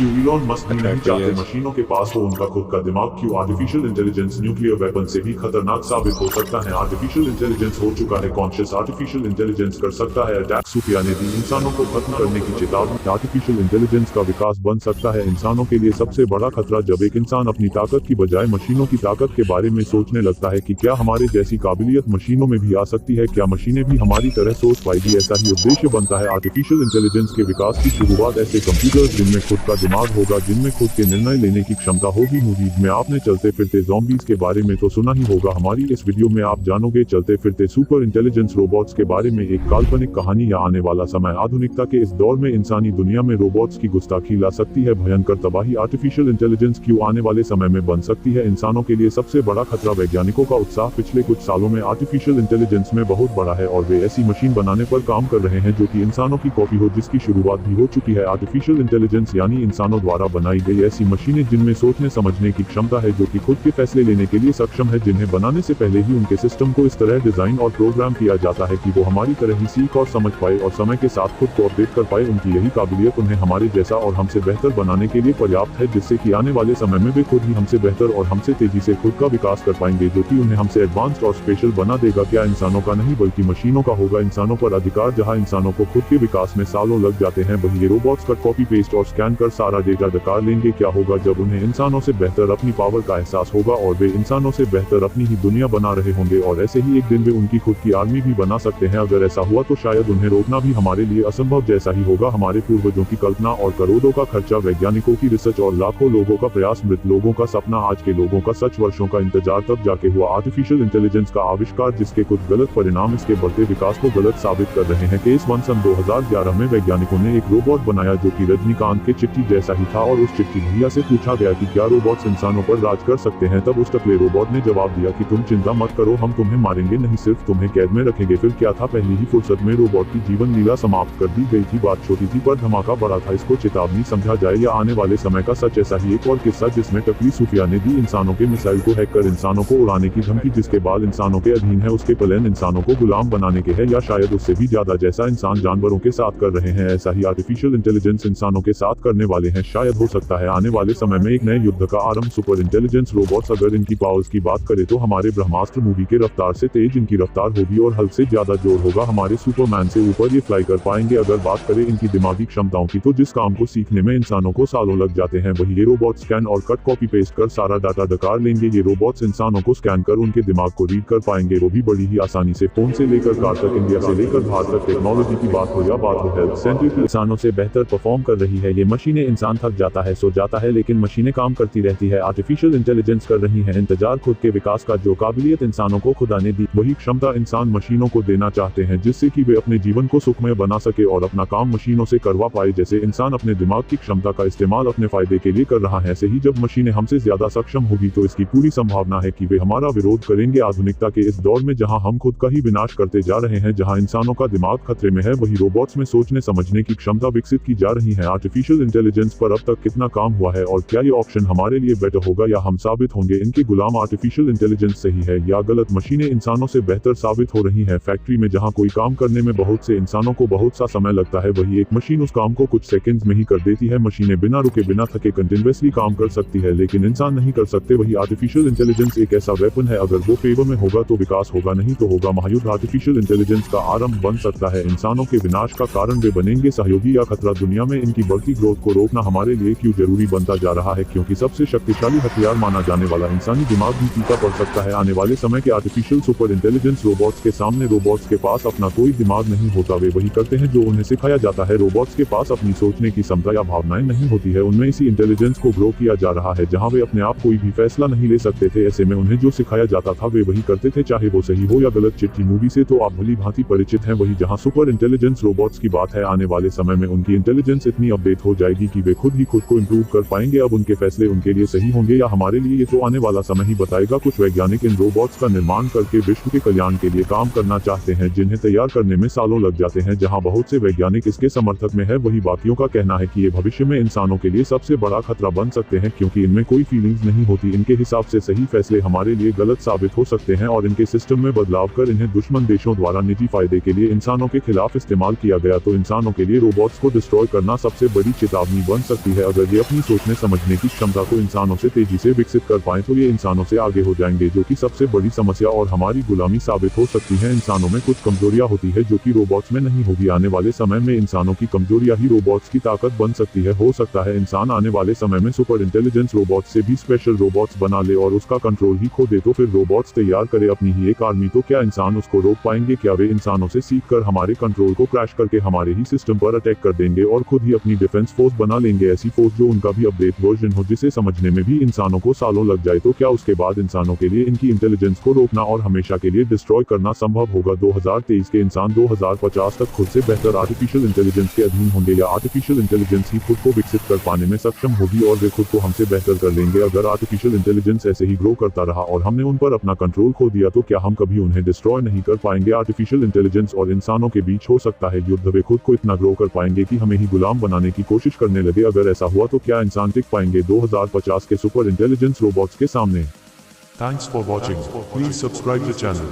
क्यों Elon Musk भी नहीं चाहते मशीनों के पास हो उनका खुद का दिमाग? क्यों आर्टिफिशियल इंटेलिजेंस न्यूक्लियर वेपन से भी खतरनाक साबित हो सकता है? आर्टिफिशियल इंटेलिजेंस हो चुका है कॉन्शियस, आर्टिफिशियल इंटेलिजेंस कर सकता है अटैक। सूफिया ने दी इंसानों को खत्म करने की चेतावनी। आर्टिफिशियल इंटेलिजेंस का विकास बन सकता है इंसानों के लिए सबसे बड़ा खतरा जब एक इंसान अपनी ताकत की बजाय मशीनों की ताकत के बारे में सोचने लगता है कि क्या हमारे जैसी काबिलियत मशीनों में भी आ सकती है, क्या मशीनें भी हमारी तरह सोच पाएगी। ऐसा ही उद्देश्य बनता है आर्टिफिशियल इंटेलिजेंस के विकास की शुरुआत। ऐसे कंप्यूटर्स जिनमें खुद का दिमाग होगा, जिनमें खुद के निर्णय लेने की क्षमता होगी। मूवीज में आपने चलते फिरते ज़ॉम्बीज के बारे में तो सुना ही होगा। हमारी इस वीडियो में आप जानोगे चलते फिरते सुपर इंटेलिजेंस रोबोट्स के बारे में, एक काल्पनिक कहानी या आने वाला समय। आधुनिकता के इस दौर में इंसानी दुनिया में रोबोट्स की गुस्ताखी ला सकती है भयंकर तबाही। आर्टिफिशियल इंटेलिजेंस क्यों आने वाले समय में बन सकती है इंसानों के लिए सबसे बड़ा खतरा? वैज्ञानिकों का उत्साह पिछले कुछ सालों में आर्टिफिशियल इंटेलिजेंस में बहुत बड़ा है और वे ऐसी मशीन बनाने पर काम कर रहे हैं जो कि इंसानों की कॉपी हो, जिसकी शुरुआत भी हो चुकी है। आर्टिफिशियल इंटेलिजेंस यानी इंसानों द्वारा बनाई गई ऐसी मशीनें जिनमें सोचने समझने की क्षमता है, जो कि खुद के फैसले लेने के लिए सक्षम है, जिन्हें बनाने से पहले ही उनके सिस्टम को इस तरह डिजाइन और प्रोग्राम किया जाता है कि वो हमारी तरह ही सीख और समझ पाए और समय के साथ खुद को अपडेट कर पाए। उनकी यही काबिलियत उन्हें हमारे जैसा और हमसे बेहतर बनाने के लिए पर्याप्त है, जिससे कि आने वाले समय में वे खुद ही हमसे बेहतर और हमसे तेजी से खुद का विकास कर पाएंगे, जो कि उन्हें हमसे एडवांस्ड और स्पेशल बना देगा। क्या इंसानों का नहीं बल्कि मशीनों का होगा इंसानों पर अधिकार? जहां इंसानों को खुद के विकास में सालों लग जाते हैं, वही ये रोबोट्स का कॉपी पेस्ट और स्कैन कर सारा डेटा डकार लेंगे। क्या होगा जब उन्हें इंसानों से बेहतर अपनी पावर का एहसास होगा और वे इंसानों से बेहतर अपनी ही दुनिया बना रहे होंगे और ऐसे ही एक दिन वे उनकी खुद की आर्मी भी बना सकते हैं। अगर ऐसा हुआ तो शायद उन्हें रोकना भी हमारे लिए असंभव जैसा ही होगा। हमारे पूर्वजों की कल्पना और करोड़ों का खर्चा, वैज्ञानिकों की रिसर्च और लाखों लोगों का प्रयास, मृत लोगों का सपना, आज के लोगों का सच, वर्षों का इंतजार तब जाके हुआ आर्टिफिशियल इंटेलिजेंस का आविष्कार, जिसके कुछ गलत परिणाम इसके बढ़ते विकास को गलत साबित कर रहे हैं। केस 1 सन 2011 में वैज्ञानिकों ने एक रोबोट बनाया जो कि रजनीकांत के चिट्ठी जैसा ही था और उस चिट्ठी भैया से पूछा गया कि क्या रोबोट्स इंसानों पर राज कर सकते हैं? तब उस टकले रोबोट ने जवाब दिया कि तुम चिंता मत करो, हम तुम्हें मारेंगे नहीं, सिर्फ तुम्हें कैद में रखेंगे। फिर क्या था, पहली ही फुर्सत में रोबोट की जीवन लीला समाप्त कर दी गई थी। बात छोटी थी पर धमाका बड़ा था। इसको चेतावनी समझा जाए या आने वाले समय का सच? ऐसा ही एक और किस्सा जिसमें टकली सूफिया ने दी इंसानों के मिसाइल को हैक कर इंसानों को उड़ाने की धमकी, जिसके बाद इंसानों के अधीन है। उसके प्लान इंसानों को गुलाम बनाने के हैं या शायद उससे भी ज्यादा, जैसा इंसान जानवरों के साथ कर रहे हैं ऐसा ही आर्टिफिशियल इंटेलिजेंस इंसानों के साथ करने वाले हैं। शायद हो सकता है आने वाले समय में एक नए युद्ध का आरंभ। सुपर इंटेलिजेंस रोबोट्स, अगर इनकी पावर्स की बात करें तो हमारे ब्रह्मास्त्र मूवी के रफ्तार से तेज इनकी रफ्तार होगी और हल्क से ज्यादा जोर होगा। हमारे सुपरमैन से ऊपर ये फ्लाई कर पाएंगे। अगर बात करें इनकी दिमागी क्षमताओं की तो जिस काम को सीखने में इंसानों को सालों लग जाते हैं, वही ये रोबोट स्कैन और कट कॉपी पेस्ट कर सारा डाटा डकार लेंगे। ये रोबोट्स इंसानों को स्कैन कर उनके दिमाग को रीड कर पाएंगे, वो भी बड़ी ही आसानी से। फोन से लेकर कार तक, इंडिया से लेकर भारत तक, टेक्नोलॉजी की बात हो या बात हो हेल्थ सेंटर, इंसानों से बेहतर परफॉर्म कर रही है ये मशीनें। इंसान थक जाता है, सो जाता है, लेकिन मशीनें काम करती रहती है। आर्टिफिशियल इंटेलिजेंस कर रही है इंतजार खुद के विकास का। जो काबिलियत इंसानों को खुदा ने दी, वही क्षमता इंसान मशीनों को देना चाहते हैं, जिससे कि वे अपने जीवन को सुखमय बना सके और अपना काम मशीनों से करवा पाए। जैसे इंसान अपने दिमाग की क्षमता का इस्तेमाल अपने फायदे के लिए कर रहा है, ऐसे ही जब मशीनें हमसे ज्यादा सक्षम होगी तो इसकी पूरी संभावना है कि वे हमारा विरोध करेंगे। आधुनिकता के इस दौर में जहां हम खुद का ही विनाश करते जा रहे हैं, जहां इंसानों का दिमाग खतरे में है, वही रोबोट्स में सोचने समझने की क्षमता विकसित की जा रही है। आर्टिफिशियल इंटेलिजेंस पर अब तक कितना काम हुआ है और क्या ये ऑप्शन हमारे लिए बेटर होगा या हम साबित होंगे इनके गुलाम? आर्टिफिशियल इंटेलिजेंस सही है या गलत? मशीनें इंसानों से बेहतर साबित हो रही हैं। फैक्ट्री में जहां कोई काम करने में बहुत से इंसानों को बहुत सा समय लगता है, वही एक मशीन उस काम को कुछ सेकंड्स में ही कर देती है। मशीनें बिना रुके बिना थके कंटिन्यूअसली काम कर सकती है, लेकिन इंसान नहीं कर सकते। वही आर्टिफिशियल इंटेलिजेंस एक ऐसा वेपन है, अगर वो फेवर में होगा तो विकास होगा, नहीं तो होगा महायुद्ध। आर्टिफिशियल इंटेलिजेंस का आरंभ बन सकता है इंसानों के विनाश का कारण। वे बनेंगे सहयोगी या खतरा? दुनिया में इनकी बढ़ती ग्रोथ को रोकना हमारे लिए क्यों जरूरी बनता जा रहा है? क्योंकि सबसे शक्तिशाली हथियार माना जाने वाला इंसानी दिमाग भी फीका पड़ सकता है आने वाले समय के आर्टिफिशियल सुपर इंटेलिजेंस रोबोट्स के सामने। रोबोट्स के पास अपना कोई दिमाग नहीं होता, वे वही करते हैं जो उन्हें सिखाया जाता है। रोबोट्स के पास अपनी सोचने की क्षमता या भावनाएं नहीं होती है, उनमें इसी इंटेलिजेंस को ग्रो किया जा रहा है। जहां वे अपने आप कोई भी फैसला नहीं ले सकते थे, ऐसे में उन्हें जो सिखाया जाता था वे वही करते थे, चाहे वो सही हो या गलत। चिट्ठी मूवी से तो आप भली भांति परिचित हैं। वही जहां सुपर इंटेलिजेंस रोबोट्स की बात है, आने वाले समय में उनकी इंटेलिजेंस इतनी अपडेट हो जाएगी कि वे खुद ही खुद को इम्प्रूव कर पाएंगे। अब उनके फैसले उनके लिए सही होंगे या हमारे लिए, ये तो आने वाला समय ही बताएगा। कुछ वैज्ञानिक इन रोबोट्स का निर्माण करके विश्व के कल्याण के लिए काम करना चाहते हैं, जिन्हें तैयार करने में सालों लग जाते हैं। जहां बहुत से वैज्ञानिक इसके समर्थक में है, वही बाकियों का कहना है कि ये भविष्य में इंसानों के लिए सबसे बड़ा खतरा बन सकते हैं, क्योंकि इनमें कोई फीलिंग्स नहीं होती। इनके हिसाब से सही फैसले हमारे लिए गलत साबित हो सकते हैं और इनके सिस्टम में बदलाव कर इन्हें दुश्मन देशों द्वारा निजी फायदे के लिए इंसानों के खिलाफ इस्तेमाल किया गया तो इंसानों के लिए रोबोट्स को डिस्ट्रॉय करना सबसे बड़ी चेतावनी बन सकती है। अगर ये अपनी सोचने समझने की क्षमता को इंसानों से तेजी से विकसित कर पाए तो ये इंसानों से आगे हो जाएंगे, जो कि सबसे बड़ी समस्या और हमारी गुलामी साबित हो सकती है। इंसानों में कुछ कमजोरियां होती है जो कि रोबोट्स में नहीं होगी। आने वाले समय में इंसानों की कमजोरियां ही रोबोट्स की ताकत बन सकती है। हो सकता है इंसान आने वाले समय में सुपर इंटेलिजेंस रोबोट्स से भी स्पेशल रोबोट्स बना ले और उसका कंट्रोल ही खो दे, तो फिर रोबोट्स तैयार करे अपनी ही एक आर्मी। तो क्या इंसान उसको रोक पाएंगे? क्या वे इंसानों से सीख कर हमारे कंट्रोल को क्रैश करके हमारे ही सिस्टम पर अटैक कर देंगे और खुद ही अपनी डिफेंस फोर्स बना लेंगे? ऐसी फोर्स जो उनका भी अपडेट वर्जन हो, जिसे समझने में भी इंसानों को सालों लग जाए। तो क्या उसके बाद इंसानों के लिए इनकी इंटेलिजेंस को रोकना और हमेशा के लिए डिस्ट्रॉय करना संभव होगा? 2023 के इंसान 2050 तक खुद से बेहतर आर्टिफिशियल इंटेलिजेंस के अधीन होंगे, या आर्टिफिशियल इंटेलिजेंस ही खुद को विकसित कर पाने में सक्षम होगी और वे खुद को हमसे बेहतर कर लेंगे? अगर आर्टिफिशियल इंटेलिजेंस ऐसे ही ग्रो करता रहा और हमने उन पर अपना कंट्रोल खो दिया तो क्या हम कभी उन्हें डिस्ट्रॉय नहीं कर पाएंगे? आर्टिफिशियल इंटेलिजेंस और इंसानों के बीच हो सकता है युद्ध। वे खुद को इतना ग्रो कर पाएंगे कि हमें ही गुलाम बनाने की कोशिश करने लगे। अगर ऐसा हुआ तो क्या इंसान टिक पाएंगे 2050 के सुपर इंटेलिजेंस रोबोट्स के सामने? Thanks for watching. Please subscribe the channel.